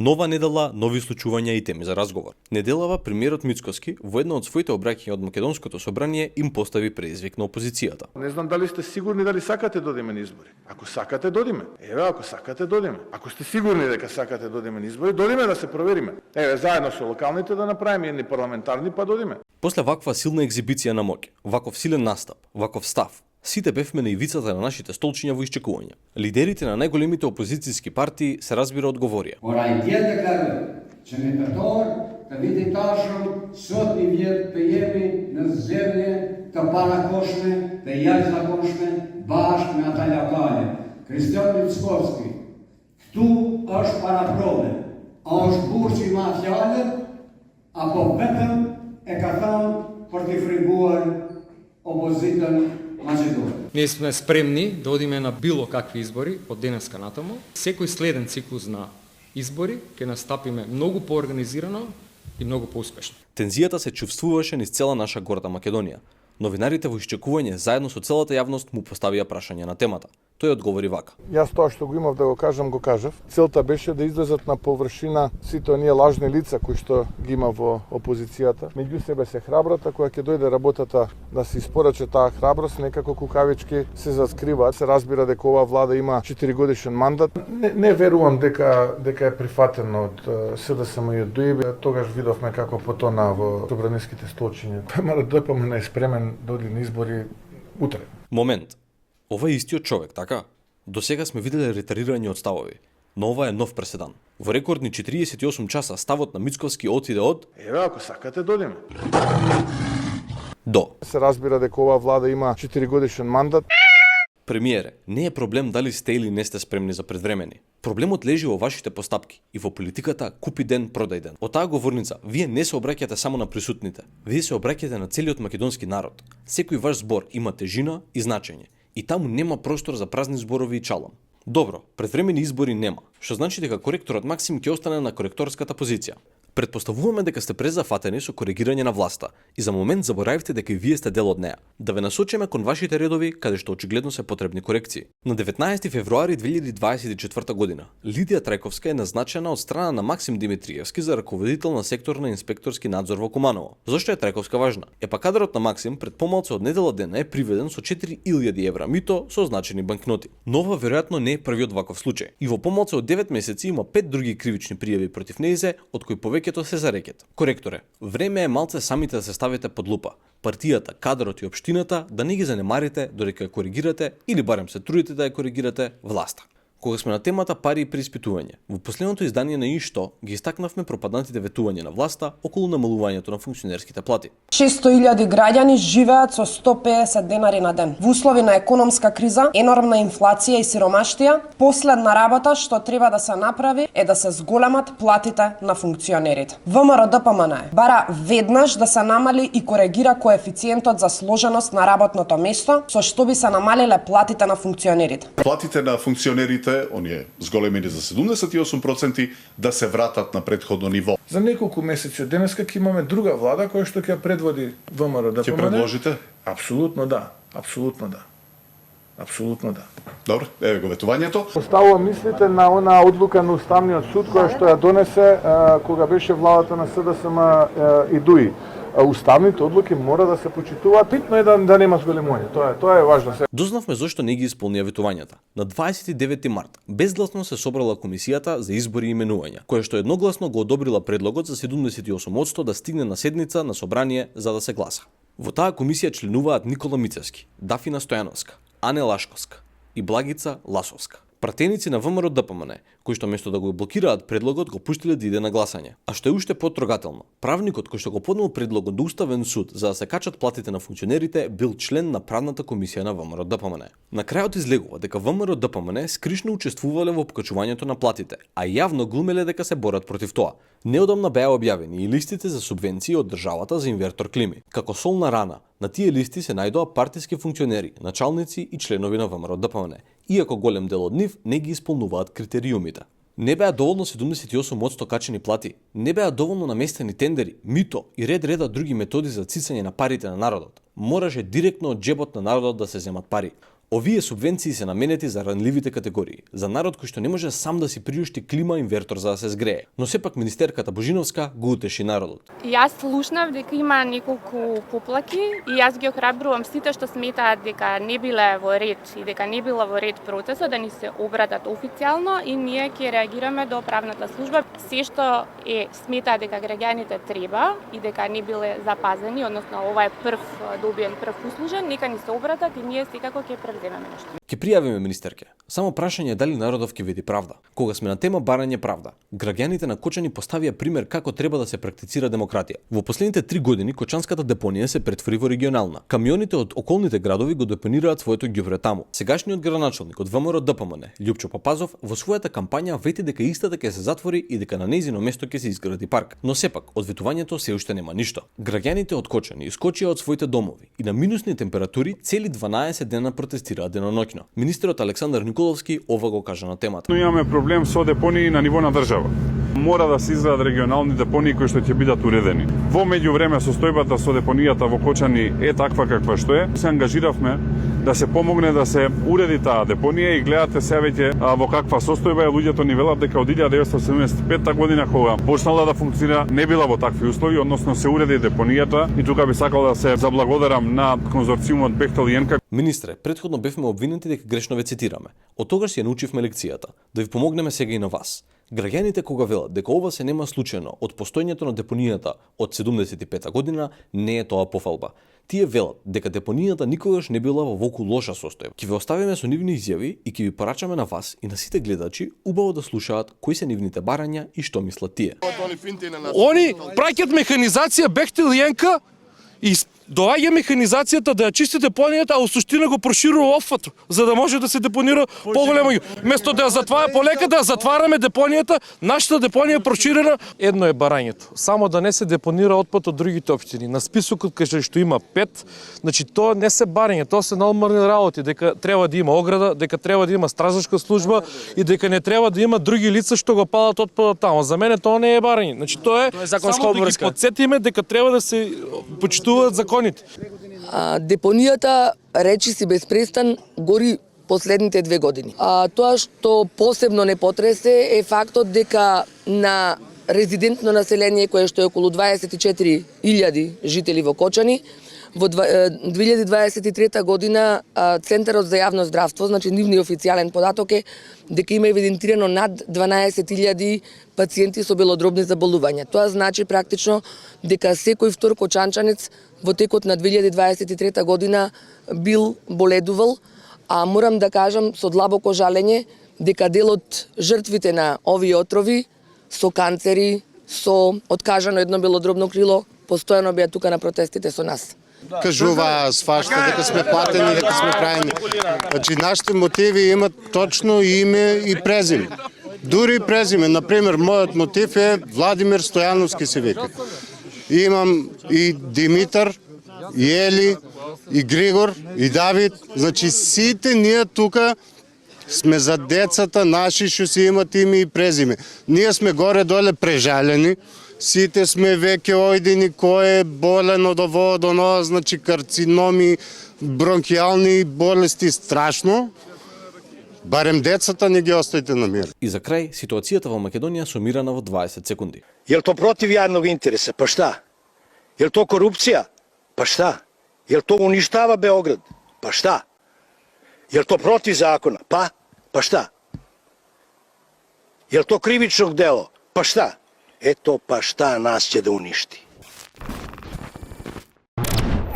Нова недела, нови случувања и теми за разговор. Неделава премиерот Мицкоски во едно од своите обраќања од Македонското собрание им постави предизвик на опозицијата. Не знам дали сте сигурни дали сакате додиме на избори. Ако сакате додиме. Еве ако сакате додиме. Ако сте сигурни дека сакате додиме на избори, додиме да се провериме. Еве заедно со локалните да направиме едни парламентарни па додиме. После ваква силна екзибиција на моќ, ваков силен настап, ваков став, сите бевме на ивицата на нашите столчиња во исчекување. Лидерите на најголемите опозицијски партии се разбира одговорија. Ora i tjetë të kërë që në tërtor të vitit tashëm, sot një vjetë të jemi në zgjedhje të parakoshme, të jashtëzakonshme, bashkë me ata lokale. Kristian Mickovski, këtu është para prove. A është burë që ma fjallët, apo vetëm e ka thënë për t'i friguar opozitën Македонија. Ние сме спремни да одиме на било какви избори од денеска натаму. Секој следен циклус на избори ќе настапиме многу поорганизирано и многу поуспешно. Тензијата се чувствуваше низ цела наша горда Македонија. Новинарите во исчекување заедно со целата јавност му поставија прашања на темата. Тој одговори вака. Јас тоа што го имав да го кажав. Целта беше да излезат на површина сите оние лажни лица кои што ги има во опозицијата. Меѓу себе се храбрата, која ќе дојде работата да се испораче таа храброст, некако кукавички се заскриваат. Се разбира дека оваа влада има 4 годишен мандат. Не верувам дека е прифатено од СДСМ и од ДУИБ. Тогаш видовме како потона во собраниските столчиња. Мара ДПМН е спремен да оди на избори утре. Момент. Ова е истиот човек, така? До сега сме виделе ретарирање од ставови, но ова е нов преседан. Во рекордни 48 часа ставот на Мицковски отиде од Еве ако сакате додиме. До. Се разбира дека оваа влада има 4 годишен мандат. Премиере, не е проблем дали сте или не сте спремни за предвремени. Проблемот лежи во вашите постапки и во политиката купи ден, продај ден. Од таа говорница, вие не се обраќате само на присутните, вие се обраќате на целиот македонски народ. Секој ваш збор има тежина и значење. И таму нема простор за празни зборови и чалам. Добро, предвремени избори нема, што значи дека коректорот Максим ќе остане на коректорската позиција. Предпоставуваме дека сте презафатени со коригирање на власта и за момент заборавивте дека и вие сте дел од неа. Да ве насочиме кон вашите редови, каде што очигледно се потребни корекции. На 19 февруари 2024 година, Лидија Трајковска е назначена од страна на Максим Димитриевски за раководител на сектор на инспекторски надзор во Куманово. Зошто е Трајковска важна? Кадрот на Максим пред помалку од недела дена е приведен со 4000 евра мито со означени банкноти. Но ова веројатно не е првиот ваков случај. И во помалку од 9 месеци има 5 други кривични пријави против нејзе, од кои повеќето се за рекет. Коректоре, време е малце самите да се ставите под лупа. Партијата, кадрот и општината да не ги занемарите додека ја коригирате или барем се трудите да ја коригирате власта. Кога сме на темата пари и преиспитување, во последното издание на Ишто ги истакнавме пропаднатите ветувања на власта околу намалувањето на функционерските плати. 600.000 граѓани живеат со 150 денари на ден. Во услови на економска криза, енормна инфлација и сиромаштија, последна работа што треба да се направи е да се зголемат платите на функционерите. ВМРО ДПМН бара веднаш да се намали и коригира коефициентот за сложеност на работното место, со што би се намалиле платите на функционерите. Платите на функционерите, оние зголемени за 78%, да се вратат на претходно ниво. За неколку месеци од денеска ќе имаме друга влада која што ќе предводи ВМРО ДПМН. Ќе предложите? Апсолутно да. Добро, еве го ветувањето. Оставувам мислите на онаа одлука на Уставниот суд која што ја донесе кога беше владата на СДСМ и ДУИ. Уставните одлуки мора да се почитуваат. Битно е да нема зголемување. Тоа е важно. Дознавме зошто не ги исполнија ветувањата. На 29 март безгласно се собрала комисијата за избори и именувања, која што едногласно го одобрила предлогот за 78% да стигне на седница на собрание за да се гласа. Во таа комисија членуваат Никола Мицевски, Дафина Стојановска, Ане Лашковска и Благица Ласовска. Пратеници на ВМРО ДПМН, кои што место да го блокираат предлогот, го пуштиле да иде на гласање. А што е уште потрогателно, правникот кој што го поднел предлогот до Уставен суд за да се качат платите на функционерите бил член на правната комисија на ВМРО ДПМН. На крајот излегува дека ВМРО ДПМН скришно учествувале во покачувањето на платите, а јавно глумеле дека се борат против тоа. Неодамна беа објавени и листите за субвенции од државата за инвертор клими. Како солна рана, на тие листи се најдоа партиски функционери, началници и членови на ВМРО ДПМН, иако голем дел од нив не ги исполнуваат критериумите. Не беа доволно 78% качени плати, не беа доволно наместени тендери, мито и реда други методи за цицање на парите на народот. Мораше директно од џебот на народот да се земат пари. Овие субвенции се наменети за ранливите категории, за народ кој што не може сам да си приушти клима инвертор за да се згрее. Но сепак министерката Божиновска го утеши народот. Јас слушнав дека има неколку поплаки и јас ги охрабрувам сите што сметаат дека не биле во ред и дека не била во ред процесот да ни се обратат официјално и ние ќе реагираме до правната служба. Се што сметаат дека граѓаните треба и дека не биле запазени, односно ова е добиен прв услужен, нека ни се обратат и ние секако ќе превземеме нешто. Ќе пријавиме министерке. Само прашање е дали народов ќе види правда. Кога сме на тема барање правда, граѓаните на Кочани поставија пример како треба да се практицира демократија. Во последните 3 години Кочанската депонија се претвори во регионална. Камионите од околните градови го депонираат своето ѓубре таму. Сегашниот градоначалник од ВМРО ДПМН, Љупчо Папазов, во својата кампања вети дека истата ќе се затвори и дека на нејзино место ќе се изгради парк. Но сепак, од ветувањето се уште нема ништо. Граѓаните од Кочани искочија од своите домови и на минусни температури цели 12 дена протестираат деноноќно. Министерот Александар Николовски ова го кажа на темата. Но имаме проблем со депонии на ниво на држава. Мора да се изградат регионални депонии кои што ќе бидат уредени. Во меѓувреме состојбата со депонијата во Кочани е таква каква што е. Се ангажиравме да се помогне да се уреди таа депонија и гледате се веќе во каква состојба е. Луѓето ни велат дека од 1975 година кога почнала да функционира не била во такви услови, односно се уреди депонијата и тука би сакал да се заблагодарам на конзорциумот Бехтел и Јенка. Министре, претходно бевме обвинети дека грешно ве цитираме. Од тогаш ја научивме лекцијата. Да ви помогнеме сега и на вас. Граѓаните кога велат дека ова се нема случајно од постојањето на депонијата од 75 година, не е тоа пофалба. Тие велат дека депонијата никогаш не била во волку лоша состојба. Ќе ве оставиме со нивни изјави и ќе ви порачаме на вас и на сите гледачи убаво да слушаат кои се нивните барања и што мислат тие. Они праќат механизација Бехтел и Јенка и доаѓа механизацијата да ја чисти депонијата, а у суштина го проширува оффато, за да може да се депонира поголемо. Место да ја затвара полека, да ја затвараме депонијата, нашата депонија е проширена. Едно е барањето, само да не се депонира отпад од другите општини. На списокот кај што има 5, значи тоа не се барање, тоа се нормални работи, дека треба да има ограда, дека треба да има стражарска служба и дека не треба да има други лица што го палат отпадот таму. За мене тоа не е барање. Значи тоа е само да ги потсетиме дека треба да се почитуваат законите. Депонијата, речи си без престан, гори последните 2 години. Тоа што посебно не потресе е фактот дека на резидентно население кое што е околу 24.000 жители во Кочани, во 2023 година Центарот за јавно здравство, значи нивниот официјален податок е дека има евидентирано над 12.000 пациенти со белодробни заболувања. Тоа значи практично дека секој втор кочанчанец во текот на 2023 година бил боледувал, а морам да кажам со длабоко жалење дека дел од жртвите на овие отрови со канцери, со откажано едно белодробно крило, постојано беа тука на протестите со нас. Кажува, свашта дека сме платени, дека сме правени. Значи, нашите мотиви имат точно име и презиме. Дури и презиме. Например, мојот мотив е Владимир Стојановски се вика. Имам и Димитар, и Ели, и Григор, и Давид. Значи, сите ние тука сме за децата наши што си имат име и презиме. Ние сме горе-доле прежалени. Сите сме веќе ојдени кој е болен од ово, од оно, значи карциноми, бронхијални болести, страшно. Барем децата не ги оставите на мир. И за крај, ситуацијата во Македонија сумирана во 20 секунди. Јел то против јавnog интереса? Па шта? Јел то корупција? Па шта? Јел то уништава Београд? Па шта? Јел то против закона? Па шта? Јел то кривичnog дело? Па шта? Ето па шта нас ќе да уништи.